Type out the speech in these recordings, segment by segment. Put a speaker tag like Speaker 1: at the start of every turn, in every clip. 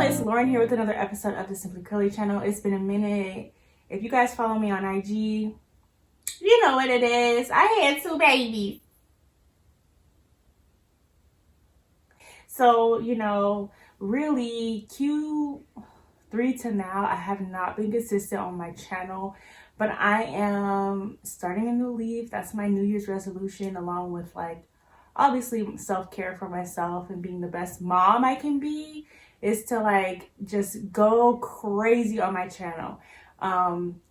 Speaker 1: it's Lauren here with another episode of the Simply Curly channel. It's been a minute. If you guys follow me on IG, you know what it is. I had 2 babies. So, really Q3 to now, I have not been consistent on my channel, but I am starting a new leaf. That's my New Year's resolution, along with obviously self-care for myself and being the best mom I can be, is to just go crazy on my channel.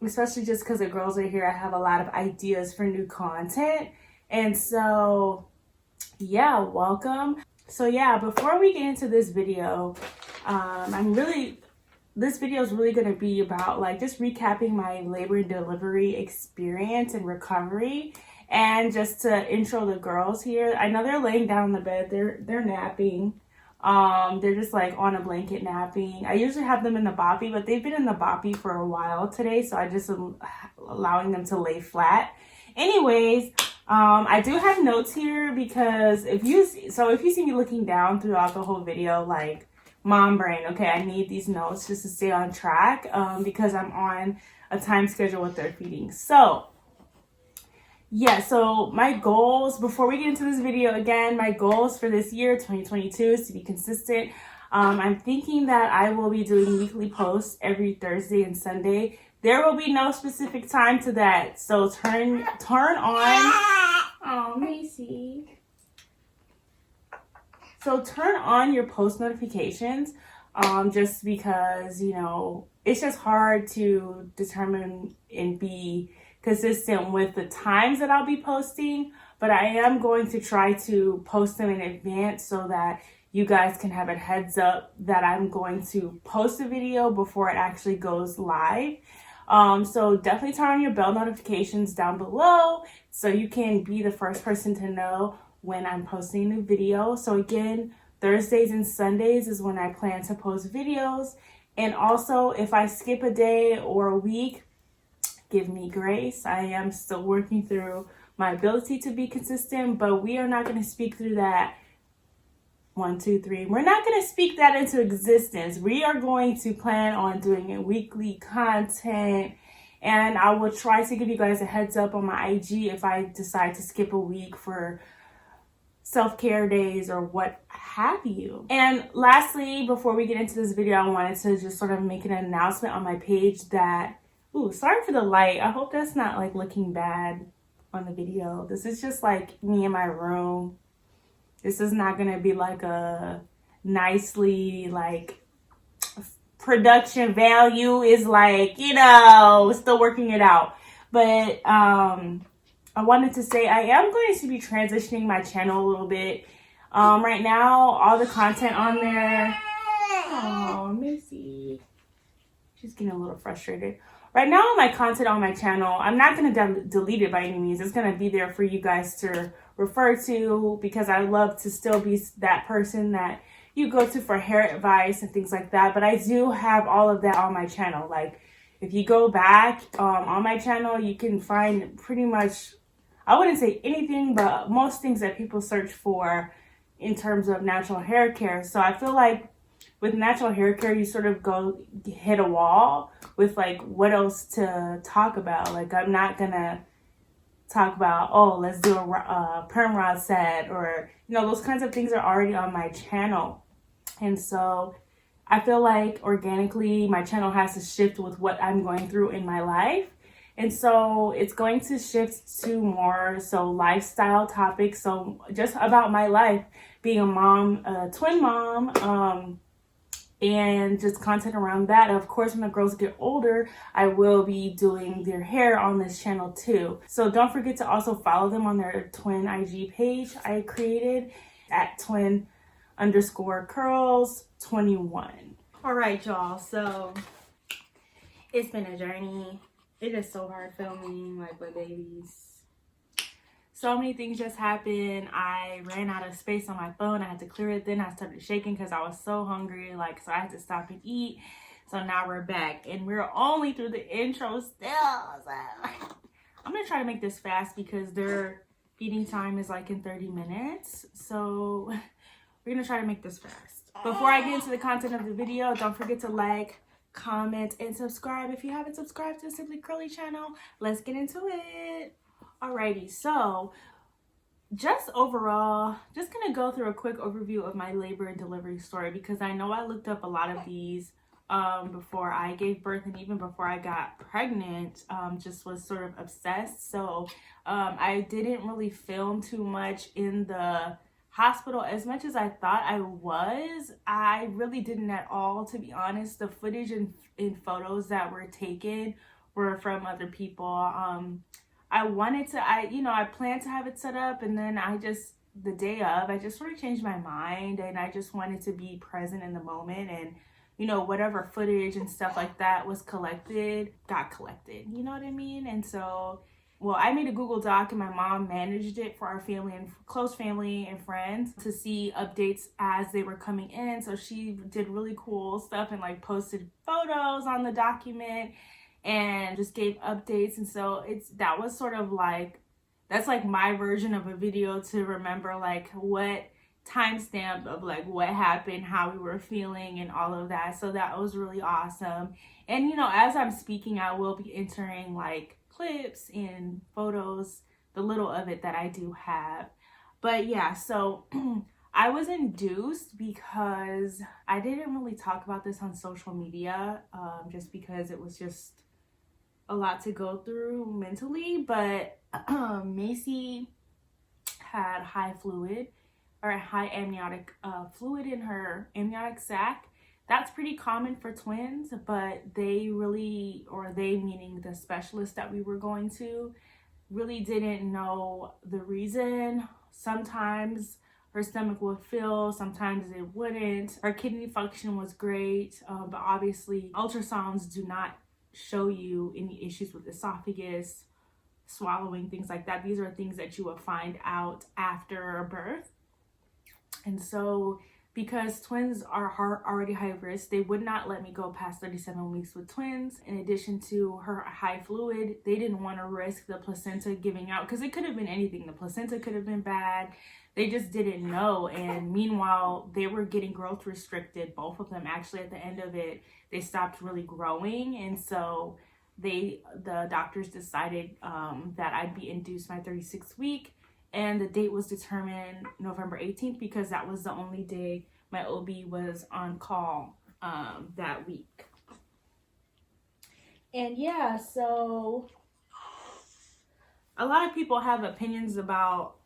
Speaker 1: Especially just because the girls are here, I have a lot of ideas for new content. And so, yeah, welcome. So yeah, before we get into this video, this video is really going to be about just recapping my labor and delivery experience and recovery. And just to intro the girls here, I know they're laying down on the bed, they're napping. They're just on a blanket napping. I usually have them in the boppy, but they've been in the boppy for a while today, so I just am allowing them to lay flat. Anyways, I do have notes here because if you see me looking down throughout the whole video, mom brain, okay, I need these notes just to stay on track, because I'm on a time schedule with their feeding. So yeah, so my goals, before we get into this video, again, my goals for this year, 2022, is to be consistent. I'm thinking that I will be doing weekly posts every Thursday and Sunday. There will be no specific time to that. So turn on, oh, Macy. So turn on your post notifications, just because, it's just hard to determine and be consistent with the times that I'll be posting, but I am going to try to post them in advance so that you guys can have a heads up that I'm going to post a video before it actually goes live. So definitely turn on your bell notifications down below so you can be the first person to know when I'm posting a new video. So again, Thursdays and Sundays is when I plan to post videos. And also, if I skip a day or a week, give me grace. I am still working through my ability to be consistent, but we are not going to speak through that. 1, 2, 3. We're not going to speak that into existence. We are going to plan on doing a weekly content, and I will try to give you guys a heads up on my IG if I decide to skip a week for self-care days or what have you. And lastly, before we get into this video, I wanted to just sort of make an announcement on my page that, ooh, sorry for the light. I hope that's not looking bad on the video. This is just me in my room. This is not gonna be a nicely production value is still working it out. But I wanted to say I am going to be transitioning my channel a little bit. Right now, all the content on there. Oh, Missy. She's getting a little frustrated. Right now, all my content on my channel, I'm not going to delete it by any means. It's going to be there for you guys to refer to, because I love to still be that person that you go to for hair advice and things like that. But I do have all of that on my channel. If you go back on my channel, you can find pretty much, I wouldn't say anything, but most things that people search for in terms of natural hair care. So I feel with natural hair care, you sort of hit a wall with what else to talk about. I'm not gonna talk about, oh, let's do a perm rod set, or those kinds of things are already on my channel. And so I feel organically my channel has to shift with what I'm going through in my life. And so it's going to shift to more lifestyle topics. So just about my life, being a mom, a twin mom, and just content around that. Of course, when the girls get older, I will be doing their hair on this channel too. So don't forget to also follow them on their twin IG page I created at twin_curls21. All right, y'all. So it's been a journey. It is so hard filming with babies. So many things just happened. I ran out of space on my phone. I had to clear it. Then I started shaking because I was so hungry. So I had to stop and eat. So now we're back. And we're only through the intro still. So I'm going to try to make this fast because their feeding time is in 30 minutes. So we're going to try to make this fast. Before I get into the content of the video, don't forget to like, comment, and subscribe if you haven't subscribed to the SimplyCurly channel. Let's get into it. Alrighty, so just overall, just gonna go through a quick overview of my labor and delivery story, because I know I looked up a lot of these before I gave birth, and even before I got pregnant, just was sort of obsessed. So I didn't really film too much in the hospital as much as I thought I was. I really didn't at all, to be honest. The footage and photos that were taken were from other people. I planned to have it set up, and then the day of, I just sort of changed my mind, and I just wanted to be present in the moment, and whatever footage and stuff like that was collected, got collected, you know what I mean? And so, well, I made a Google Doc, and my mom managed it for our family and close family and friends to see updates as they were coming in. So she did really cool stuff and like posted photos on the document and just gave updates. And so that was sort of like, that's like my version of a video to remember like what timestamp of like what happened, how we were feeling, and all of that. So that was really awesome. And as I'm speaking, I will be entering like clips and photos, the little of it that I do have. But yeah, so I was induced because I didn't really talk about this on social media, just because it was just a lot to go through mentally. But Macy had high amniotic fluid in her amniotic sac. That's pretty common for twins, but they meaning the specialist that we were going to, really didn't know the reason. Sometimes her stomach would fill, sometimes it wouldn't. Her kidney function was great, but obviously ultrasounds do not show you any issues with esophagus, swallowing, things like that. These are things that you will find out after birth. And so because twins are already high risk, they would not let me go past 37 weeks with twins. In addition to her high fluid, they didn't want to risk the placenta giving out, because it could have been anything. The placenta could have been bad. They just didn't know. And meanwhile, they were getting growth restricted. Both of them, actually, at the end of it, they stopped really growing. And so the doctors decided that I'd be induced my 36th week. And the date was determined November 18th, because that was the only day my OB was on call that week. And yeah, so a lot of people have opinions about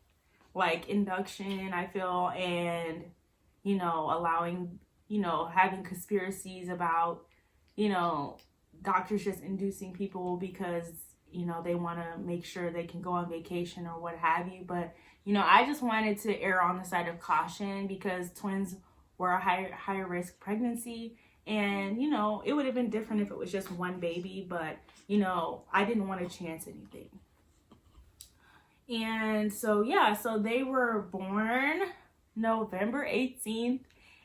Speaker 1: like induction, I feel, and allowing, having conspiracies about, doctors just inducing people because they want to make sure they can go on vacation or what have you. But, I just wanted to err on the side of caution, because twins were a higher risk pregnancy. And, it would have been different if it was just one baby. But, I didn't want to chance anything. And so, yeah, so they were born November 18th.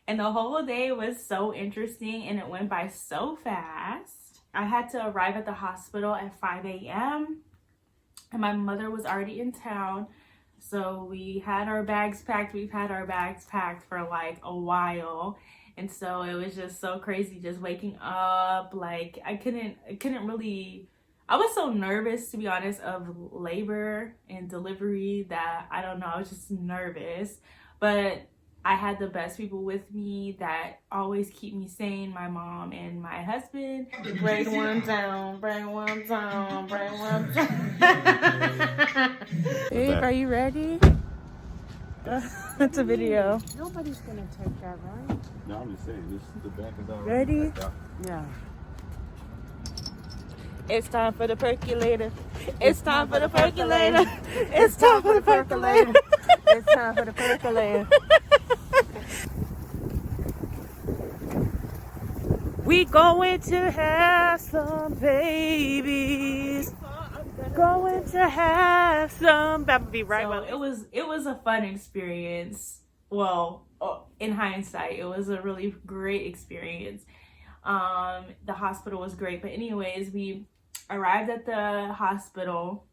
Speaker 1: And the whole day was so interesting, and it went by so fast. I had to arrive at the hospital at 5 a.m. and my mother was already in town. So we had our bags packed. We've had our bags packed for like a while. And so it was just so crazy just waking up. Like I was so nervous, to be honest, of labor and delivery that I don't know, I was just nervous. But I had the best people with me that always keep me sane, my mom and my husband. Bring one down, bring one down, bring one down. Babe, are you ready? It's a video.
Speaker 2: Nobody's gonna take that, right?
Speaker 3: No, I'm just saying, the back is already
Speaker 1: ready?
Speaker 2: Yeah.
Speaker 1: It's time for the percolator. It's time for the percolator. It's time for the percolator.
Speaker 2: It's time for the percolator.
Speaker 1: We going to have some babies. Going to have some. That would be right. Well, it was a fun experience. Well, in hindsight, it was a really great experience. The hospital was great. But anyways, we arrived at the hospital.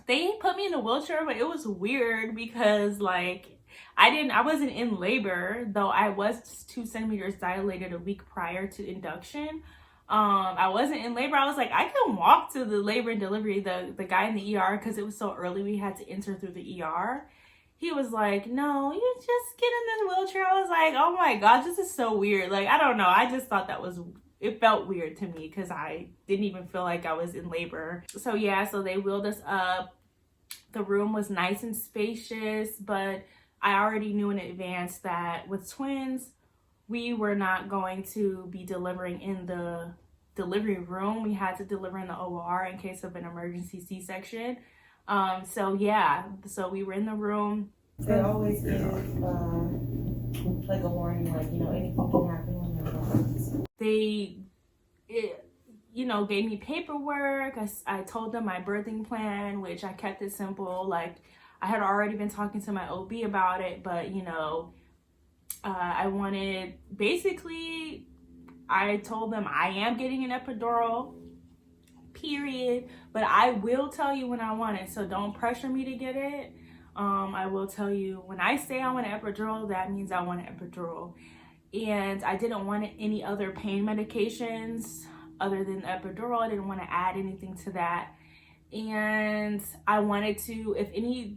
Speaker 1: They put me in a wheelchair, but it was weird because like I wasn't in labor, though I was 2 centimeters dilated a week prior to induction. I wasn't in labor. I was like, I can walk to the labor and delivery. The guy in the ER, because it was so early, we had to enter through the ER. He was like, no, you just get in this wheelchair. I was like, oh my gosh, this is so weird. Like, I don't know. I just thought it felt weird to me because I didn't even feel like I was in labor. So yeah, so they wheeled us up. The room was nice and spacious, but I already knew in advance that with twins, we were not going to be delivering in the delivery room. We had to deliver in the OR in case of an emergency C-section. So yeah, so we were in the room. They always give like a warning, like, you know, anything can happen when you're alone. They, gave me paperwork. I told them my birthing plan, which I kept it simple. Like, I had already been talking to my OB about it, but I wanted, basically, I told them I am getting an epidural, period, but I will tell you when I want it, so don't pressure me to get it. I will tell you when I say I want an epidural, that means I want an epidural. And I didn't want any other pain medications other than the epidural. I didn't want to add anything to that. And I wanted to, if any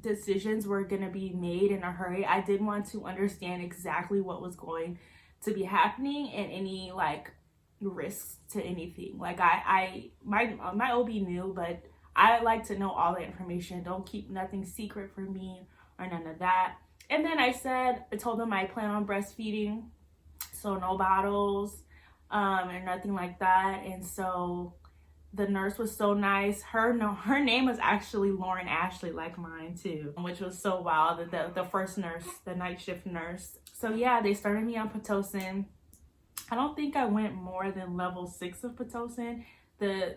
Speaker 1: decisions were going to be made in a hurry, I did want to understand exactly what was going to be happening and any like risks to anything. Like my OB knew, but I like to know all the information. Don't keep nothing secret from me or none of that. And then I told them I plan on breastfeeding, so no bottles and nothing like that. And so the nurse was so nice. Her name was actually Lauren Ashley, like mine too, which was so wild. The first nurse, the night shift nurse. So yeah, they started me on Pitocin. I don't think I went more than level 6 of Pitocin. The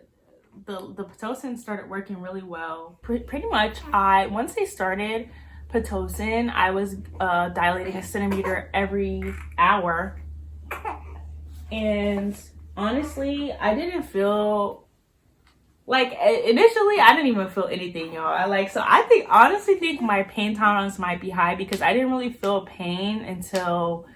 Speaker 1: Pitocin started working really well. Pretty much, once they started Pitocin, I was dilating a centimeter every hour. And honestly, I didn't feel like, initially I didn't even feel anything, y'all. I honestly think my pain tolerance might be high because I didn't really feel pain until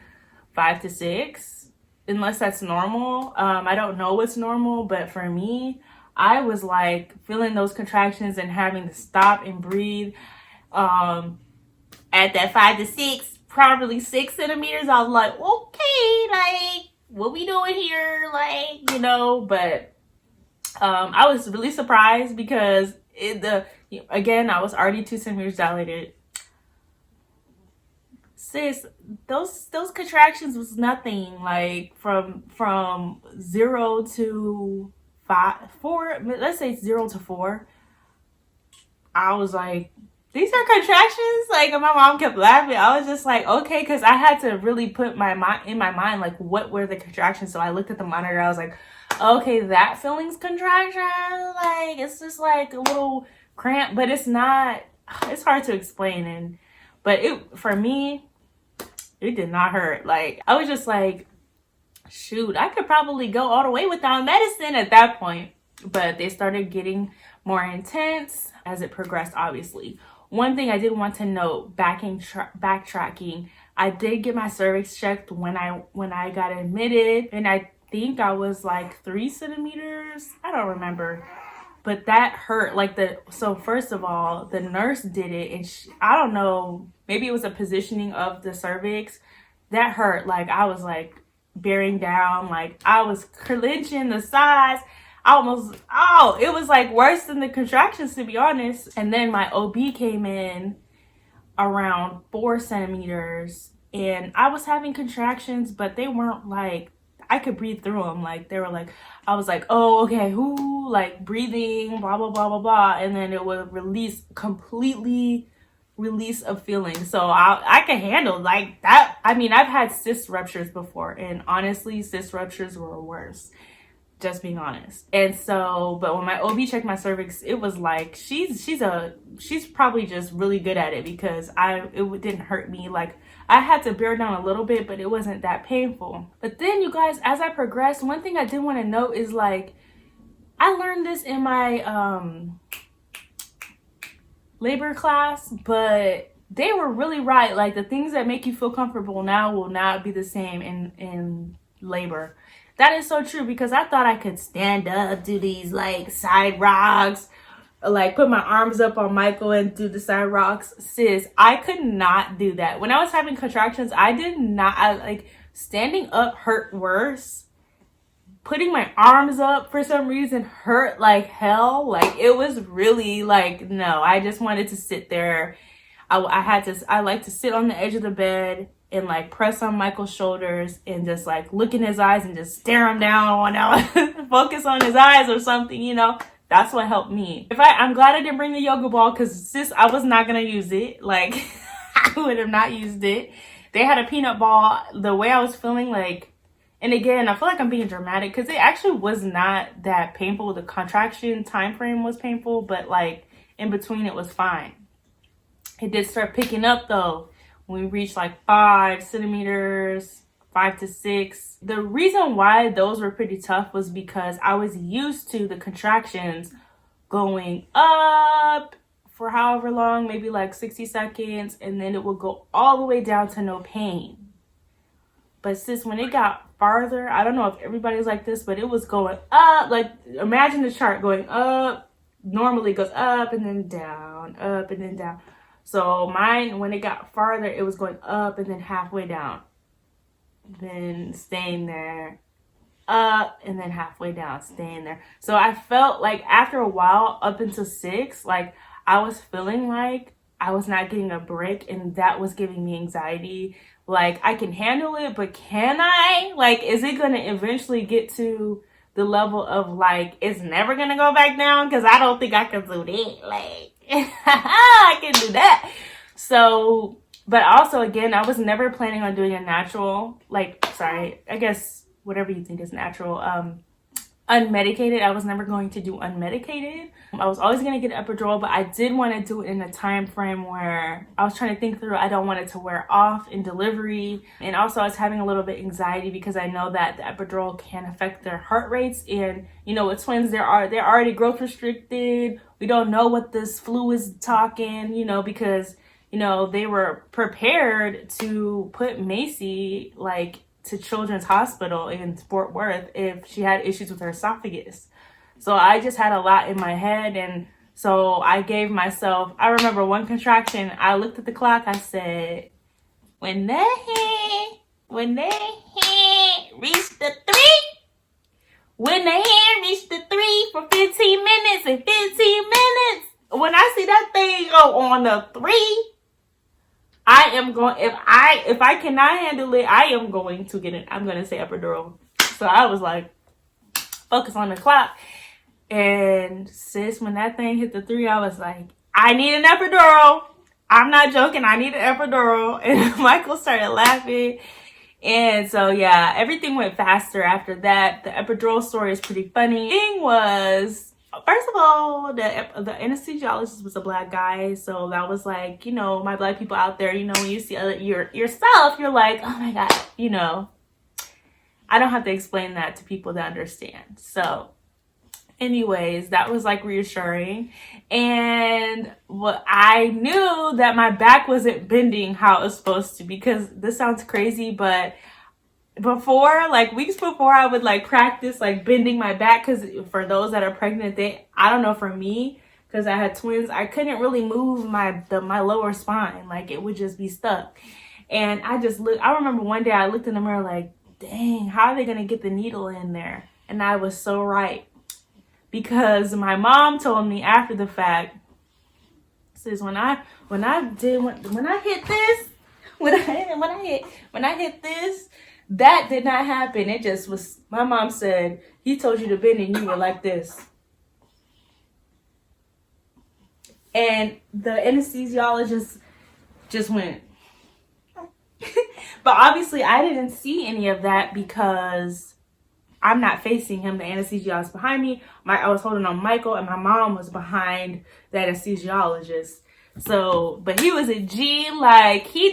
Speaker 1: 5 to 6, unless that's normal. I don't know what's normal, but for me, I was like feeling those contractions and having to stop and breathe. At that 5 to 6, probably 6 centimeters, I was like, okay, like, what we doing here? Like, but I was really surprised because again, I was already 2 centimeters dilated. Sis, those contractions was nothing. Like from 0 to 4, let's say 0 to 4. I was like, these are contractions? Like, and my mom kept laughing. I was just like, okay, because I had to really put in my mind, like, what were the contractions? So I looked at the monitor. I was like, okay, that feeling's contraction. Like, it's just like a little cramp, but it's not. It's hard to explain. But for me, it did not hurt. Like, I was just like, shoot, I could probably go all the way without medicine at that point. But they started getting more intense as it progressed, obviously. One thing I did want to note, backtracking, I did get my cervix checked when I got admitted, and I think I was like 3 centimeters. I don't remember, but that hurt. So first of all, the nurse did it, and I don't know, maybe it was a positioning of the cervix that hurt. Like, I was like bearing down, like I was clenching the sides. It was like worse than the contractions, to be honest. And then my OB came in around 4 centimeters and I was having contractions, but they weren't like, I could breathe through them. Like, they were like, I was like, oh, okay, who, like breathing, blah, blah, blah, blah, blah. And then it would completely release of feeling. So I can handle like that. I mean, I've had cyst ruptures before, and honestly, cyst ruptures were worse. Just being honest. And so, but when my OB checked my cervix, it was like, she's probably just really good at it because it didn't hurt me. Like, I had to bear down a little bit, but it wasn't that painful. But then, you guys, as I progressed, one thing I did want to note is, like, I learned this in my labor class, but they were really right. Like, the things that make you feel comfortable now will not be the same in labor. That is so true, because I thought I could stand up, do these like side rocks, like put my arms up on Michael and do the side rocks. Sis, I could not do that. When I was having contractions, like, standing up hurt worse. Putting my arms up for some reason hurt like hell. Like, it was really like, no, I just wanted to sit there. I like to sit on the edge of the bed and like press on Michael's shoulders and just like look in his eyes and just stare him down and focus on his eyes or something, you know. That's what helped me. I'm glad I didn't bring the yoga ball, because sis, I was not gonna use it. Like, I would have not used it. They had a peanut ball. The way I was feeling, like, and again, I feel like I'm being dramatic, because it actually was not that painful. The contraction time frame was painful, but like in between it was fine. It did start picking up though when we reached like 5 centimeters, 5 to 6. The reason why those were pretty tough was because I was used to the contractions going up for however long, maybe like 60 seconds, and then it would go all the way down to no pain. But sis, when it got farther, I don't know if everybody's like this, but it was going up. Like, imagine the chart going up. Normally it goes up and then down, up and then down. So mine, when it got farther, it was going up and then halfway down. Then staying there, up and then halfway down, staying there. So I felt like after a while, up until 6, like I was feeling like I was not getting a break, and that was giving me anxiety. Like, I can handle it, but can I? Like, is it going to eventually get to the level of like, it's never going to go back down? Because I don't think I can do that. Like, I can do that. So, but also, again, I was never planning on doing a natural, like, sorry, I guess whatever you think is natural, unmedicated. I was never going to do unmedicated. I was always going to get epidural, but I did want to do it in a time frame where I was trying to think through. I don't want it to wear off in delivery. And also I was having a little bit anxiety, because I know that the epidural can affect their heart rates. And, you know, with twins, they're already growth restricted. We don't know what this flu is talking, you know, because, you know, they were prepared to put Macy, like, to Children's Hospital in Fort Worth if she had issues with her esophagus. So I just had a lot in my head, and so I gave myself, I remember one contraction, I looked at the clock, I said, when the hand reached the 3, when the hand reached the 3 for 15 minutes and 15 minutes, when I see that thing go on the 3, I am going, if I cannot handle it, I am going to get it. I'm going to say epidural. So I was like, focus on the clock. And sis, when that thing hit the 3, I was like, I need an epidural. I'm not joking. I need an epidural. And Michael started laughing. And so, yeah, everything went faster after that. The epidural story is pretty funny. The thing was, first of all, the anesthesiologist was a black guy. So that was like, you know, my black people out there, you know, when you see yourself, you're like, oh my God, you know. I don't have to explain that to people that understand. So anyways, that was like reassuring. And what I knew that my back wasn't bending how it was supposed to, because this sounds crazy, but before, like weeks before, I would like practice like bending my back, because for those that are pregnant, I don't know, for me, because I had twins, I couldn't really move my lower spine. Like, it would just be stuck. And I remember one day I looked in the mirror like, dang, how are they gonna get the needle in there? And I was so right, because my mom told me after the fact, says when I hit this, that did not happen. It just was, my mom said, he told you to bend and you were like this. And the anesthesiologist just went. But obviously I didn't see any of that, because I'm not facing him. The anesthesiologist behind me. I was holding on Michael, and my mom was behind the anesthesiologist. So, but he was a G. Like, he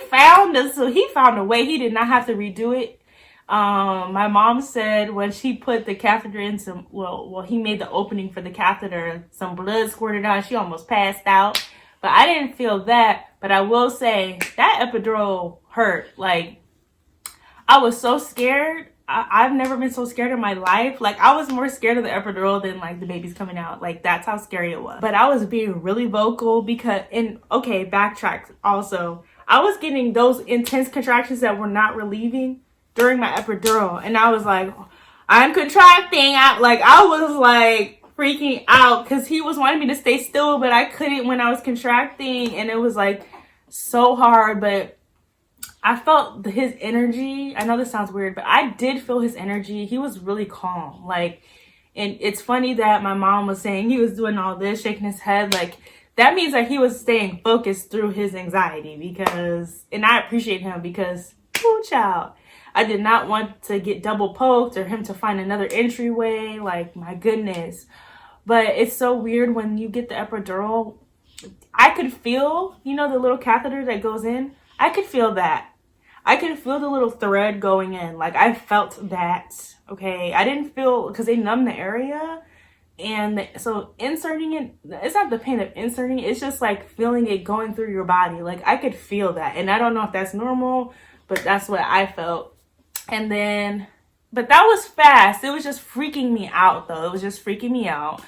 Speaker 1: found a way. He did not have to redo it. My mom said when she put the catheter in, he made the opening for the catheter, some blood squirted out. She almost passed out. But I didn't feel that. But I will say that epidural hurt. Like, I was so scared. I've never been so scared in my life. Like, I was more scared of the epidural than like the baby's coming out. Like, that's how scary it was. But I was being really vocal because, and okay, backtrack also. I was getting those intense contractions that were not relieving during my epidural. And I was like, I'm contracting. I was like freaking out because he was wanting me to stay still, but I couldn't when I was contracting. And it was like so hard, but I felt his energy. I know this sounds weird, but I did feel his energy. He was really calm. Like, and it's funny that my mom was saying he was doing all this, shaking his head. Like, that means that he was staying focused through his anxiety because, and I appreciate him because, oh child, I did not want to get double poked or him to find another entryway. Like, my goodness. But it's so weird when you get the epidural. I could feel, you know, the little catheter that goes in. I could feel that. I could feel the little thread going in. Like, I felt that, okay? I didn't feel, because they numb the area. And so inserting it, it's not the pain of inserting it. It's just like feeling it going through your body. Like, I could feel that. And I don't know if that's normal, but that's what I felt. And then, but that was fast. It was just freaking me out, though. It was just freaking me out.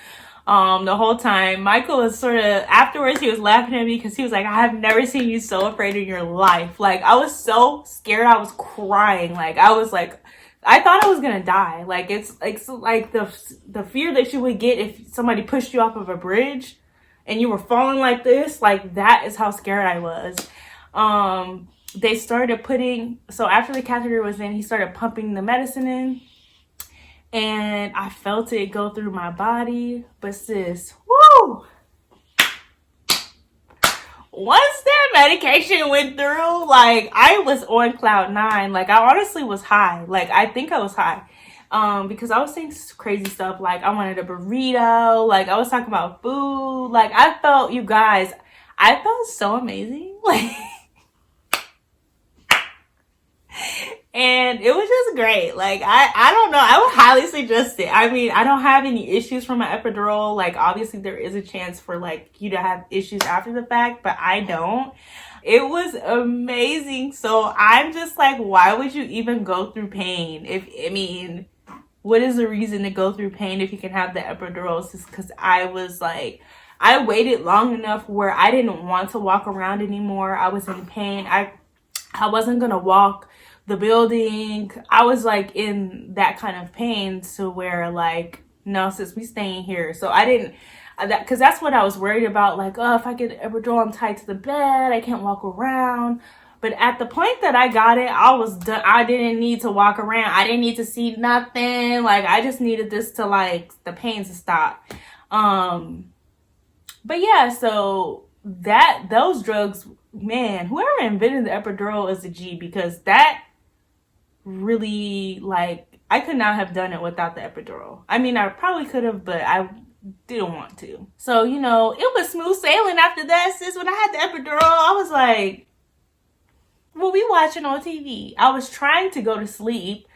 Speaker 1: The whole time. Michael was sort of, afterwards he was laughing at me because he was like, I have never seen you so afraid in your life. Like, I was so scared. I was crying. Like, I was like, I thought I was gonna die. Like, it's like the fear that you would get if somebody pushed you off of a bridge and you were falling like this. Like, that is how scared I was. They started putting, so after the catheter was in, he started pumping the medicine in. And I felt it go through my body. But sis, woo! Once that medication went through, like, I was on cloud 9. Like, I honestly was high. Like, I think I was high. Because I was saying crazy stuff. Like, I wanted a burrito. Like, I was talking about food. Like, I felt, you guys, I felt so amazing. Like, and it was just great. Like, I don't know. I would highly suggest it. I mean, I don't have any issues from my epidural. Like, obviously there is a chance for like you to have issues after the fact, but I don't. It was amazing. So I'm just like, why would you even go through pain? What is the reason to go through pain if you can have the epidural? Just because I was like, I waited long enough where I didn't want to walk around anymore. I was in pain. I wasn't going to walk the building. I was like in that kind of pain to where like, no, sis, we staying here. So I didn't, because that's what I was worried about. Like, oh, if I get epidural, I'm tied to the bed. I can't walk around. But at the point that I got it, I was done. I didn't need to walk around. I didn't need to see nothing. Like, I just needed this to like the pain to stop. But yeah, so those drugs, man, whoever invented the epidural is a G, because that really, like, I could not have done it without the epidural. I mean, I probably could have, but I didn't want to. So, you know, it was smooth sailing after that, sis. When I had the epidural, I was like, what we watching on TV? I was trying to go to sleep,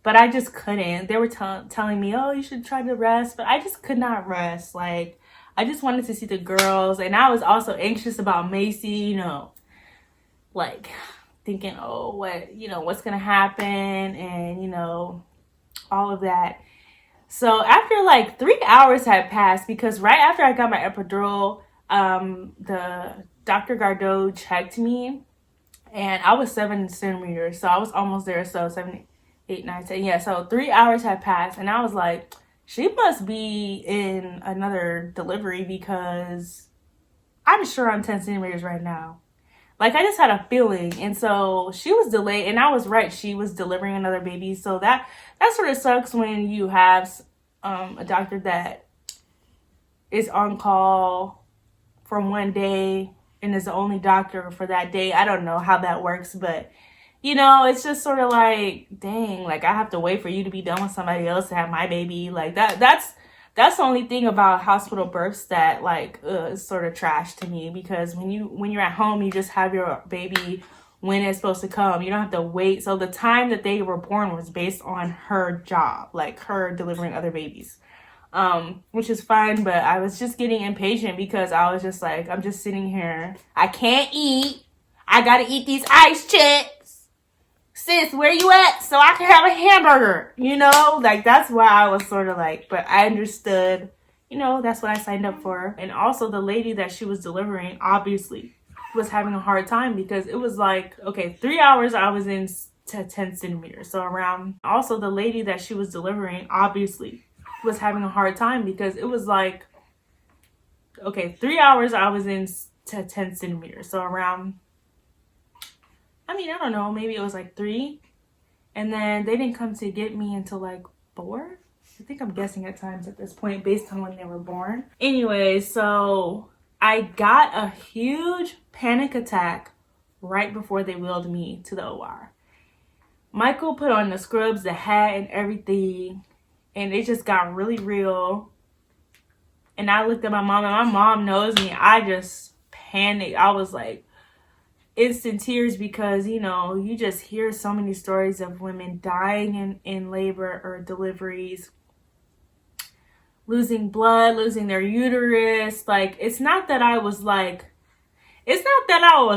Speaker 1: but I just couldn't. They were telling me, oh, you should try to rest, but I just could not rest. Like, I just wanted to see the girls, and I was also anxious about Macy, you know, like, thinking, oh, what's gonna happen, and you know, all of that. So after like 3 hours had passed, because right after I got my epidural, the Dr. Gardeau checked me, and I was 7 centimeters, so I was almost there. So 7, 8, 9, 10, yeah. So 3 hours had passed, and I was like, she must be in another delivery because I'm sure I'm 10 centimeters right now. Like, I just had a feeling. And so she was delayed, and I was right. She was delivering another baby. So that sort of sucks when you have a doctor that is on call from one day and is the only doctor for that day. I don't know how that works, but you know, it's just sort of like, dang, like, I have to wait for you to be done with somebody else to have my baby. Like, that's the only thing about hospital births that, like, is sort of trash to me, because when you're at home, you just have your baby when it's supposed to come. You don't have to wait. So the time that they were born was based on her job, like her delivering other babies. which is fine, but I was just getting impatient because I was just like, I'm just sitting here. I can't eat. I gotta eat these ice chips. Sis, where you at? So I can have a hamburger, you know? Like, that's why I was sort of like, but I understood, you know, that's what I signed up for. And also the lady that she was delivering, obviously, was having a hard time because it was like, okay, 3 hours I was in to 10 centimeters. So around, also the lady that she was delivering, obviously, was having a hard time because it was like, okay, 3 hours I was in to 10 centimeters. So around, I mean, I don't know, maybe it was like 3. And then they didn't come to get me until like 4. I think I'm guessing at times at this point based on when they were born. Anyway, so I got a huge panic attack right before they wheeled me to the OR. Michael put on the scrubs, the hat, and everything, and it just got really real. And I looked at my mom, and my mom knows me. I just panicked. I was like, instant tears because, you know, you just hear so many stories of women dying in labor or deliveries, losing blood, losing their uterus. Like, it's not that I was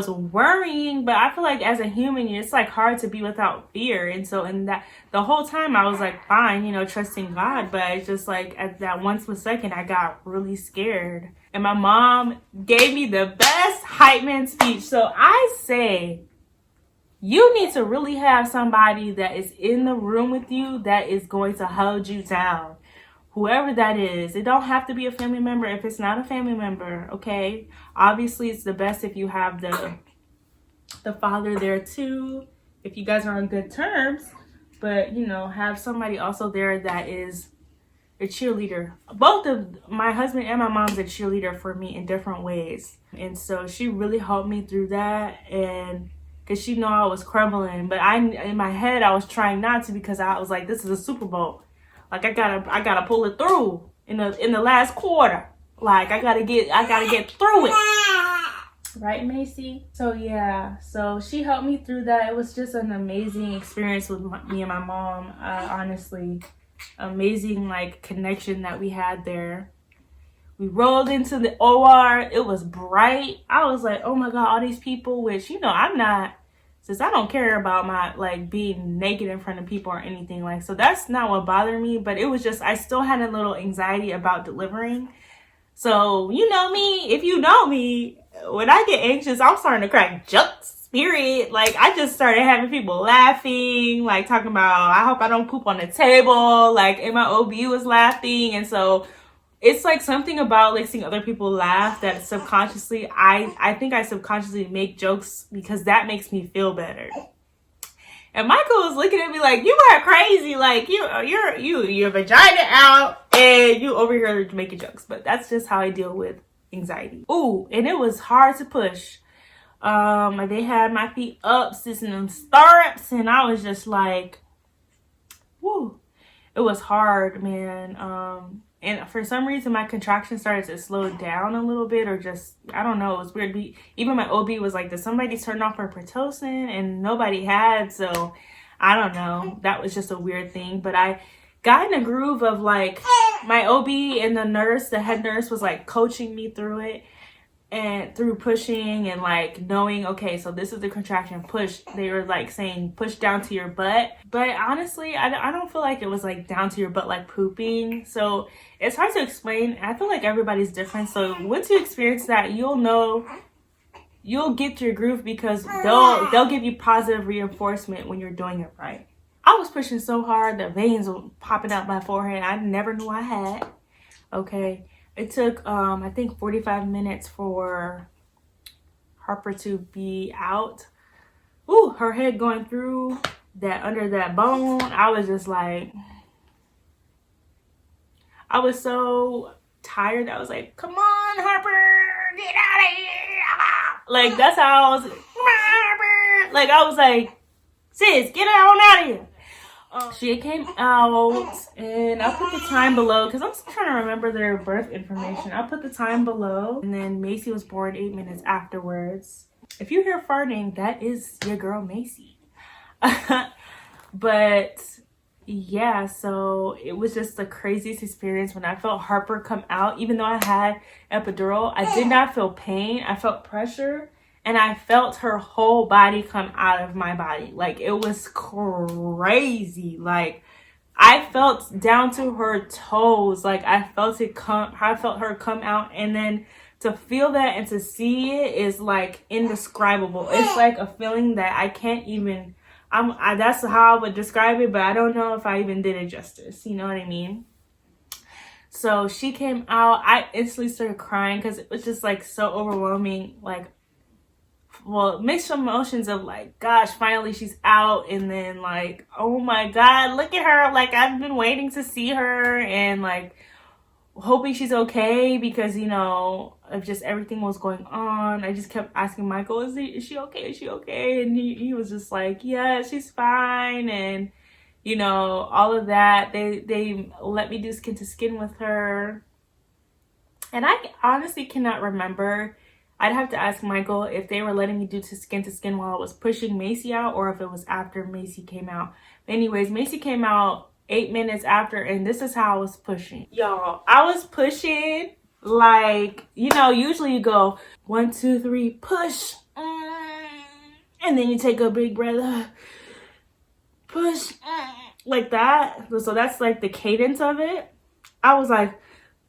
Speaker 1: worrying, but I feel like as a human, it's like hard to be without fear. And so in that, the whole time I was like, fine, you know, trusting God. But it's just like at that one split second, I got really scared. And my mom gave me the best hype man speech. So I say, you need to really have somebody that is in the room with you that is going to hold you down. Whoever that is. It don't have to be a family member if it's not a family member, okay? Obviously, it's the best if you have the father there too, if you guys are on good terms. But, you know, have somebody also there that is a cheerleader. Both of my husband and my mom's a cheerleader for me in different ways. And so she really helped me through that, and because she knew I was crumbling. But in my head, I was trying not to because I was like, this is a Super Bowl. Like, I gotta pull it through in the last quarter. Like, I gotta get through it. Right, Macy? So yeah, so she helped me through that. It was just an amazing experience with me and my mom. Honestly, amazing like connection that we had there. We rolled into the OR. It was bright. I was like, oh my God, all these people, which, you know, since I don't care about my like being naked in front of people or anything, like, so that's not what bothered me. But it was just, I still had a little anxiety about delivering. So, you know me, if you know me, when I get anxious, I'm starting to crack jokes, period. Like, I just started having people laughing, like talking about, I hope I don't poop on the table. Like, and my OB was laughing. And so it's like something about like seeing other people laugh that subconsciously, I think I subconsciously make jokes because that makes me feel better. And Michael was looking at me like, you are crazy. Like, your vagina out and you over here making jokes. But that's just how I deal with anxiety. Ooh, and it was hard to push. They had my feet up, sitting in stirrups, and I was just like, woo. It was hard, man. And for some reason, my contractions started to slow down a little bit, or just, I don't know, it was weird. Even my OB was like, did somebody turn off her Pitocin? And nobody had, so I don't know. That was just a weird thing. But I got in a groove of like, my OB and the head nurse was like coaching me through it. And through pushing and like knowing, okay, so this is the contraction, push. They were like saying push down to your butt. But honestly, I don't feel like it was like down to your butt like pooping. So it's hard to explain. I feel like everybody's different. So once you experience that, you'll know, you'll get your groove because they'll give you positive reinforcement when you're doing it right. I was pushing so hard, the veins were popping out my forehead. I never knew I had. Okay. It took, I think 45 minutes for Harper to be out. Ooh, her head going through that, under that bone. I was just like, I was so tired. I was like, come on, Harper, get out of here. Like, that's how I was, Harper. Like, I was like, sis, get on out of here. She came out, and I'll put the time below because I'm still trying to remember their birth information. I'll put the time below. And then Macy was born 8 minutes afterwards. If you hear farting, that is your girl Macy. But yeah, so it was just the craziest experience when I felt Harper come out. Even though I had epidural, I did not feel pain. I felt pressure, and I felt her whole body come out of my body. Like, it was crazy. Like, I felt down to her toes. Like, I felt her come out, and then to feel that and to see it is like indescribable. It's like a feeling that I can't even, that's how I would describe it, but I don't know if I even did it justice. You know what I mean? So she came out. I instantly started crying because it was just like so overwhelming. Like, well, mixed emotions of like, gosh, finally she's out, and then like, oh my God, look at her. Like, I've been waiting to see her, and like hoping she's okay, because you know, of just everything was going on. I just kept asking Michael, is she okay? Is she okay? And he was just like, yeah, she's fine. And you know, all of that. They let me do skin to skin with her, and I honestly cannot remember. I'd have to ask Michael if they were letting me do skin to skin while I was pushing Macy out, or if it was after Macy came out. But anyways, Macy came out 8 minutes after, and this is how I was pushing. Y'all, I was pushing like, you know, usually you go 1, 2, 3, push. And then you take a big breath. Push. Like that. So that's like the cadence of it. I was like,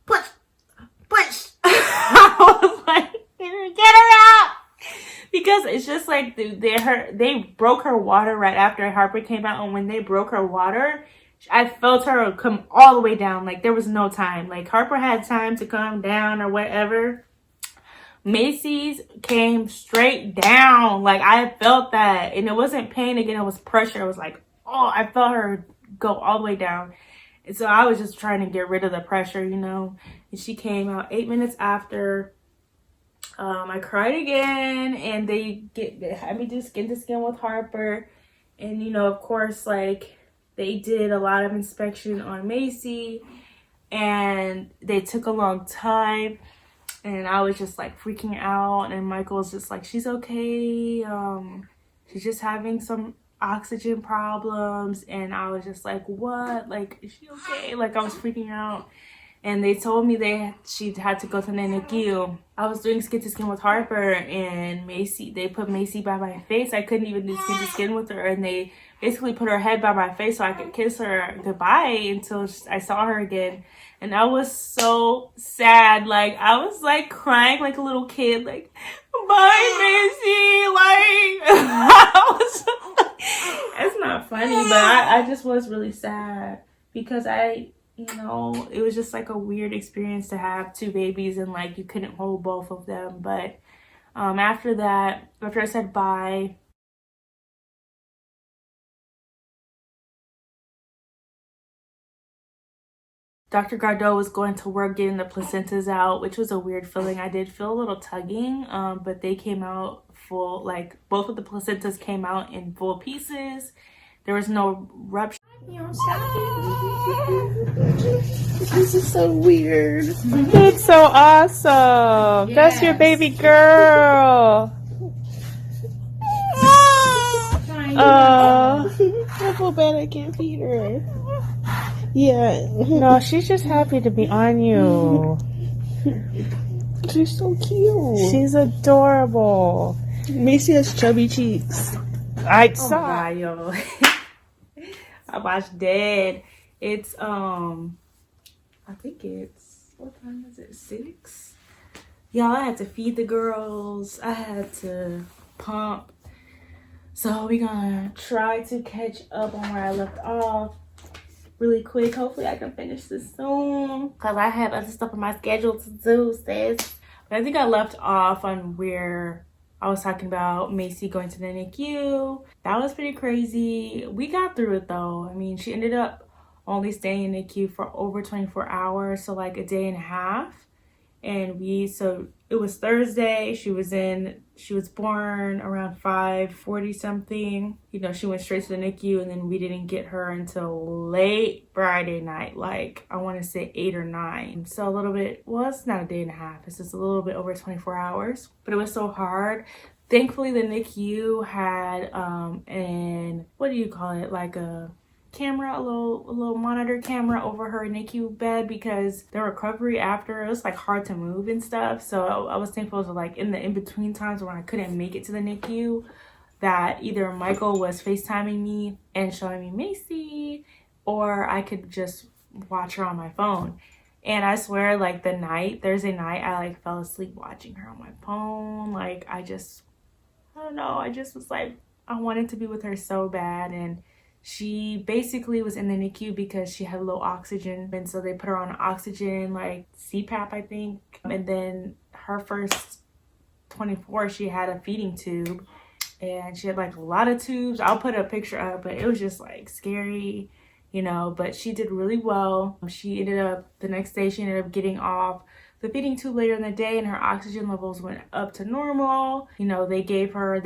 Speaker 1: push. Push. I was like, get her out. Because it's just like they broke her water right after Harper came out. And when they broke her water, I felt her come all the way down. Like, there was no time. Like, Harper had time to come down or whatever. Macy's came straight down. Like, I felt that. And it wasn't pain again. It was pressure. It was like, oh, I felt her go all the way down. And so I was just trying to get rid of the pressure, you know. And she came out 8 minutes after. I cried again. And they had me do skin to skin with Harper. And, you know, of course, like, they did a lot of inspection on Macy, and they took a long time, and I was just like freaking out, and Michael's just like, she's okay, she's just having some oxygen problems. And I was just like, what? Like, is she okay? Like, I was freaking out. And they told me she had to go to the NICU. I was doing skin to skin with Harper, and they put Macy by my face. I couldn't even do skin to skin with her, and they basically put her head by my face so I could kiss her goodbye until I saw her again. And I was so sad. Like, I was like crying like a little kid, like, bye, Macy. Like, it's not funny, but I just was really sad because you know, it was just like a weird experience to have 2 babies and like you couldn't hold both of them. But after that, after I said bye, Dr. Gardeau was going to work getting the placentas out, which was a weird feeling. I did feel a little tugging, but they came out full, like both of the placentas came out in full pieces. There was no rupture.
Speaker 4: This is so weird.
Speaker 2: It's so awesome.
Speaker 1: Yes.
Speaker 2: That's your baby girl.
Speaker 4: I feel bad I can't feed her. Yeah.
Speaker 2: No, she's just happy to be on you.
Speaker 4: She's so cute.
Speaker 2: She's adorable.
Speaker 4: Macy has chubby cheeks.
Speaker 2: I
Speaker 1: Oh
Speaker 2: saw.
Speaker 1: my God, yo. I watched Dead. It's I think it's, what time is it? 6? Y'all, I had to feed the girls. I had to pump. So we're gonna try to catch up on where I left off really quick. Hopefully I can finish this soon, because I have other stuff on my schedule to do, sis. But I think I left off on where I was talking about Macy going to the NICU. That was pretty crazy. We got through it though. I mean, she ended up only staying in NICU for over 24 hours, so like a day and a half. And so it was Thursday. She was born around 5:40 something. You know, she went straight to the NICU, and then we didn't get her until late Friday night, like I want to say 8 or 9. So a little bit, well, it's not a day and a half. It's just a little bit over 24 hours, but it was so hard. Thankfully, the NICU had, what do you call it? Like a camera, a little monitor camera over her NICU bed, because the recovery after, it was like hard to move and stuff. So I was thankful to, like, in the in-between times when I couldn't make it to the NICU, that either Michael was FaceTiming me and showing me Macy, or I could just watch her on my phone. And I swear, like, Thursday night, I like fell asleep watching her on my phone. Like, I don't know, I just was like, I wanted to be with her so bad. And she basically was in the NICU because she had low oxygen, and so they put her on oxygen, like CPAP, I think. And then her first 24, she had a feeding tube, and she had like a lot of tubes. I'll put a picture up, but it was just like scary, you know. But she did really well. The next day she ended up getting off the feeding tube later in the day, and her oxygen levels went up to normal. You know, they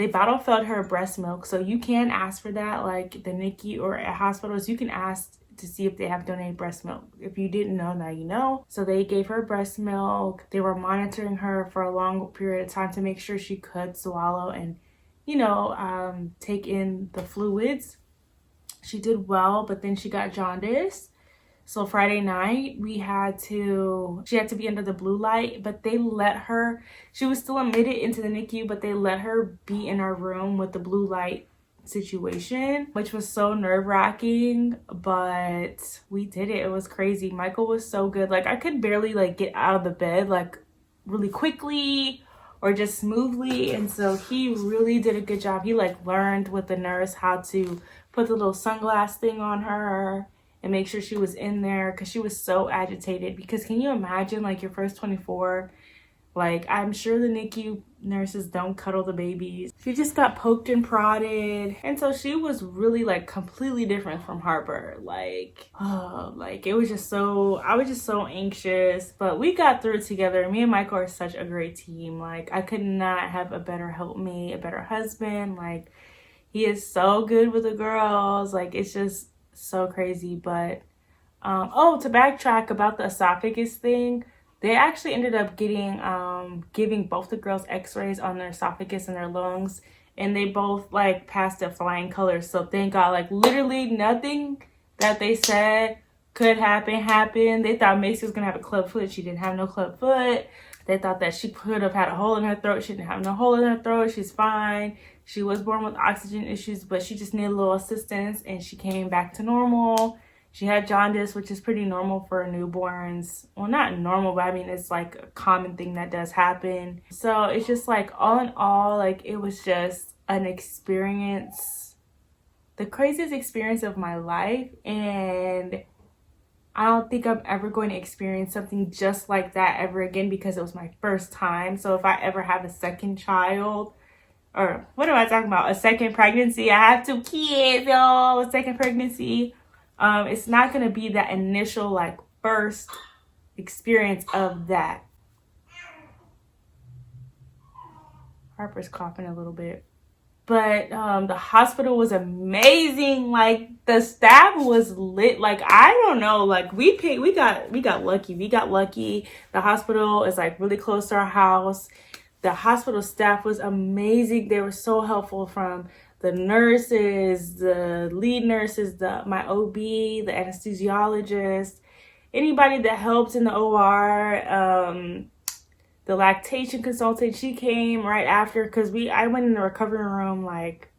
Speaker 1: bottle fed her breast milk. So you can ask for that, like the NICU or at hospitals, you can ask to see if they have donated breast milk. If you didn't know, now you know. So they gave her breast milk. They were monitoring her for a long period of time to make sure she could swallow and, you know, take in the fluids. She did well, but then she got jaundice. So Friday night, she had to be under the blue light, but they let her, she was still admitted into the NICU, but they let her be in our room with the blue light situation, which was so nerve-wracking, but we did it. It was crazy. Michael was so good. Like, I could barely like get out of the bed like really quickly or just smoothly, and so he really did a good job. He like learned with the nurse how to put the little sunglass thing on her and make sure she was in there, because she was so agitated. Because can you imagine, like, your first 24, like, I'm sure the NICU nurses don't cuddle the babies. She just got poked and prodded, and so she was really like completely different from Harper. Like, oh, like, it was just so, I was just so anxious, but we got through it together. Me and Michael are such a great team. Like, I could not have a better helpmate, a better husband. Like, he is so good with the girls. Like, it's just so crazy. But to backtrack about the esophagus thing, they actually ended up giving both the girls x-rays on their esophagus and their lungs, and they both like passed the flying colors. So thank God, like, literally nothing that they said could happen. They thought Macy was gonna have a club foot. She didn't have no club foot. They thought that she could have had a hole in her throat. She didn't have no hole in her throat. She's fine. She was born with oxygen issues, but she just needed a little assistance, and she came back to normal. She had jaundice, which is pretty normal for newborns. Well, not normal, but I mean, it's like a common thing that does happen. So it's just like, all in all, like, it was just an experience, the craziest experience of my life. And I don't think I'm ever going to experience something just like that ever again, because it was my first time. So if I ever have a second child, or what am I talking about? A second pregnancy. I have 2 kids, y'all. A second pregnancy. It's not going to be that initial, like, first experience of that. Harper's coughing a little bit. But the hospital was amazing. Like, the staff was lit. Like, I don't know. Like, we got lucky. We got lucky. The hospital is like really close to our house. The hospital staff was amazing. They were so helpful, from the nurses, the lead nurses, my OB, the anesthesiologist, anybody that helped in the OR, the lactation consultant. She came right after, because I went in the recovery room like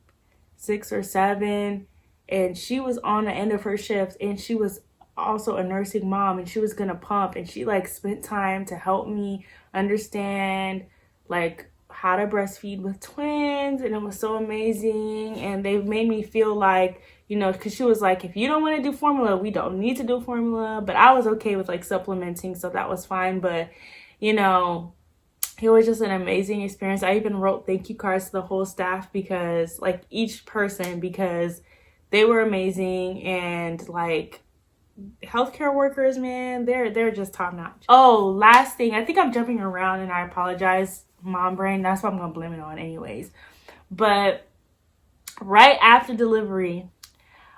Speaker 1: 6 or 7, and she was on the end of her shift, and she was also a nursing mom, and she was gonna pump, and she like spent time to help me understand like how to breastfeed with twins, and it was so amazing. And they've made me feel like, you know, because she was like, if you don't want to do formula, we don't need to do formula. But I was okay with like supplementing, so that was fine. But, you know, it was just an amazing experience. I even wrote thank you cards to the whole staff, because like each person, because they were amazing. And like, healthcare workers, man, they're just top notch. Oh, last thing, I think I'm jumping around and I apologize, mom brain. That's what I'm gonna blame it on anyways. But right after delivery,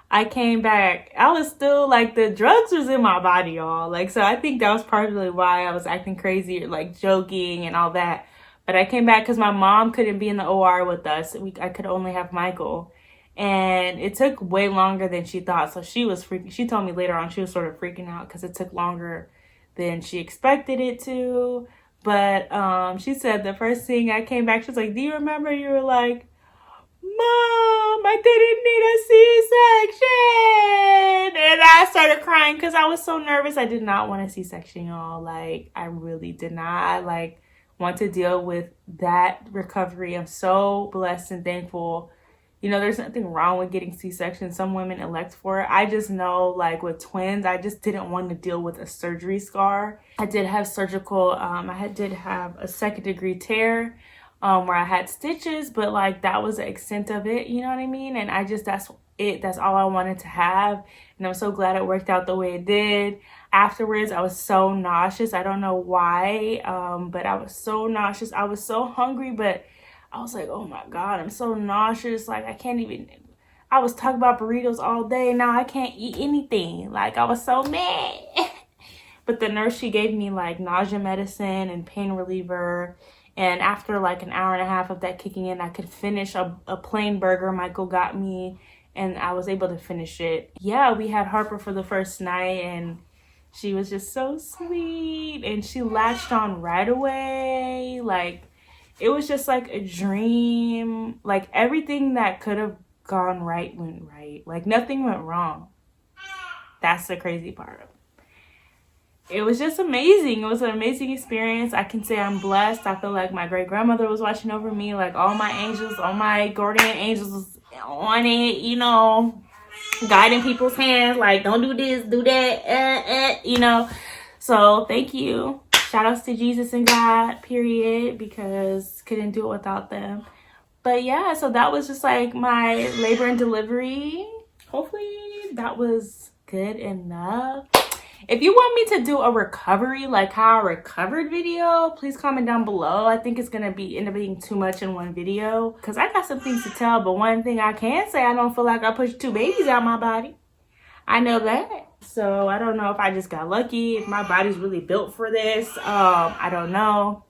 Speaker 1: I came back. I was still like, the drugs was in my body, y'all. Like, so I think that was partly why I was acting crazy or like joking and all that. But I came back because my mom couldn't be in the OR with us. I could only have Michael. and it took way longer than she thought. So she was freaking. She told me later on she was sort of freaking out because it took longer than she expected it to. But she said the first thing I came back, she was like, "Do you remember you were like, Mom, I didn't need a C-section?" And I started crying because I was so nervous. I did not want a C-section, y'all. Like, I really did not, like, want to deal with that recovery. I'm so blessed and thankful. You know, there's nothing wrong with getting C-section. Some women elect for it. I just know, like, with twins, I just didn't want to deal with a surgery scar. I did have surgical, did have a 2nd-degree tear where I had stitches, but, like, that was the extent of it, you know what I mean? And I just, that's all I wanted to have. And I'm so glad it worked out the way it did. Afterwards, I was so nauseous. I don't know why, but I was so nauseous. I was so hungry, but I was like, oh my God, I'm so nauseous. Like, I can't even, I was talking about burritos all day. Now I can't eat anything. Like, I was so mad. But the nurse, she gave me like nausea medicine and pain reliever. And after like an hour and a half of that kicking in, I could finish a plain burger Michael got me. And I was able to finish it. Yeah, we had Harper for the first night, and she was just so sweet. And she latched on right away. Like, it was just like a dream. Like, everything that could have gone right went right. Like, nothing went wrong. That's the crazy part. It was just amazing. It was an amazing experience. I can say I'm blessed. I feel like my great grandmother was watching over me. Like, all my angels, all my guardian angels was on it, you know, guiding people's hands. Like, don't do this, do that, you know. So thank you. Shout outs to Jesus and God, period, because couldn't do it without them. But yeah, so that was just like my labor and delivery. Hopefully that was good enough. If you want me to do a recovery, like how I recovered video, please comment down below. I think it's gonna end up being too much in one video because I got some things to tell. But one thing I can say, I don't feel like I pushed 2 babies out my body. I know that. So I don't know if I just got lucky, if my body's really built for this. I don't know.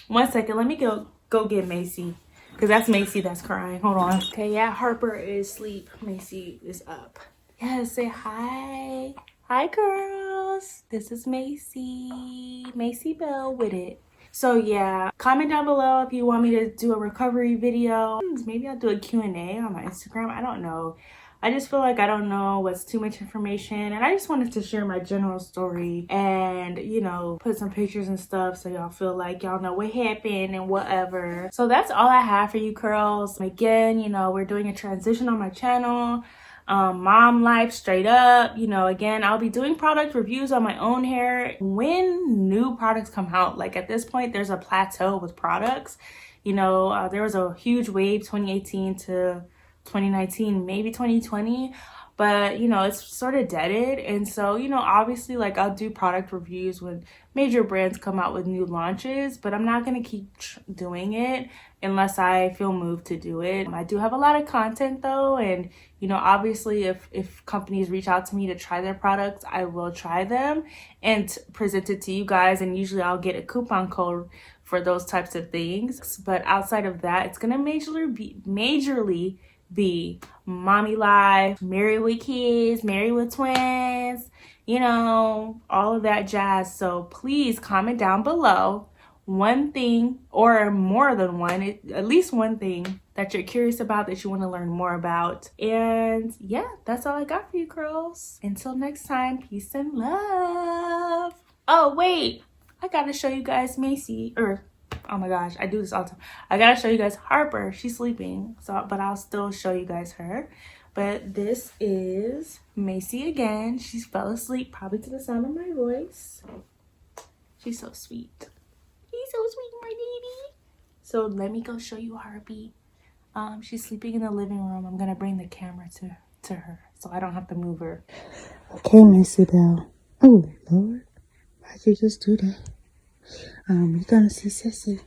Speaker 1: 1 second, let me go get Macy, because that's Macy that's crying. Hold on. Okay, yeah, Harper is asleep. Macy is up. Yeah, say hi. Hi, girls. This is Macy. Macy Bell with it. So yeah, comment down below if you want me to do a recovery video. Maybe I'll do a Q&A on my Instagram. I don't know. I just feel like I don't know what's too much information, and I just wanted to share my general story and, you know, put some pictures and stuff so y'all feel like y'all know what happened and whatever. So that's all I have for you girls. Again, you know, we're doing a transition on my channel. Mom life straight up. You know, again, I'll be doing product reviews on my own hair when new products come out. Like, at this point, there's a plateau with products. You know, there was a huge wave 2018 to 2019, maybe 2020, but you know, it's sort of deaded. And so, you know, obviously, like, I'll do product reviews when major brands come out with new launches, but I'm not going to keep doing it unless I feel moved to do it. I do have a lot of content though, and you know, obviously if companies reach out to me to try their products, I will try them and present it to you guys, and usually I'll get a coupon code for those types of things. But outside of that, it's gonna majorly be mommy life, married with kids, married with twins, you know, all of that jazz. So please comment down below one thing, or more than one, at least one thing that you're curious about, that you want to learn more about. And yeah, that's all I got for you girls. Until next time, peace and love. Oh wait, I gotta show you guys Macy, oh my gosh, I do this all the time. I gotta show you guys Harper. She's sleeping, so but I'll still show you guys her. But this is Macy again. She fell asleep, probably to the sound of my voice. She's so sweet. She's so sweet, my baby. So let me go show you Harpy. She's sleeping in the living room. I'm gonna bring the camera to her so I don't have to move her.
Speaker 4: Okay, Macy Bell. Oh, Lord. Why'd you just do that? You're gonna see Sissy.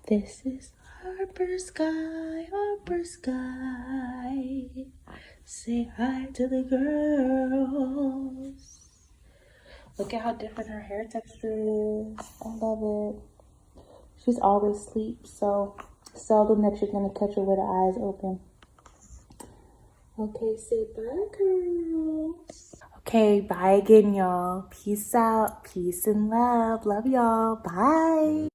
Speaker 4: This is Harper Sky, Harper Sky. Say hi to the girls. Look at how different her hair texture is. I love it. She's always asleep, so seldom that you're gonna catch her with her eyes open.
Speaker 1: Okay, say bye, girls. Okay, bye again, y'all. Peace out. Peace and love. Love y'all. Bye.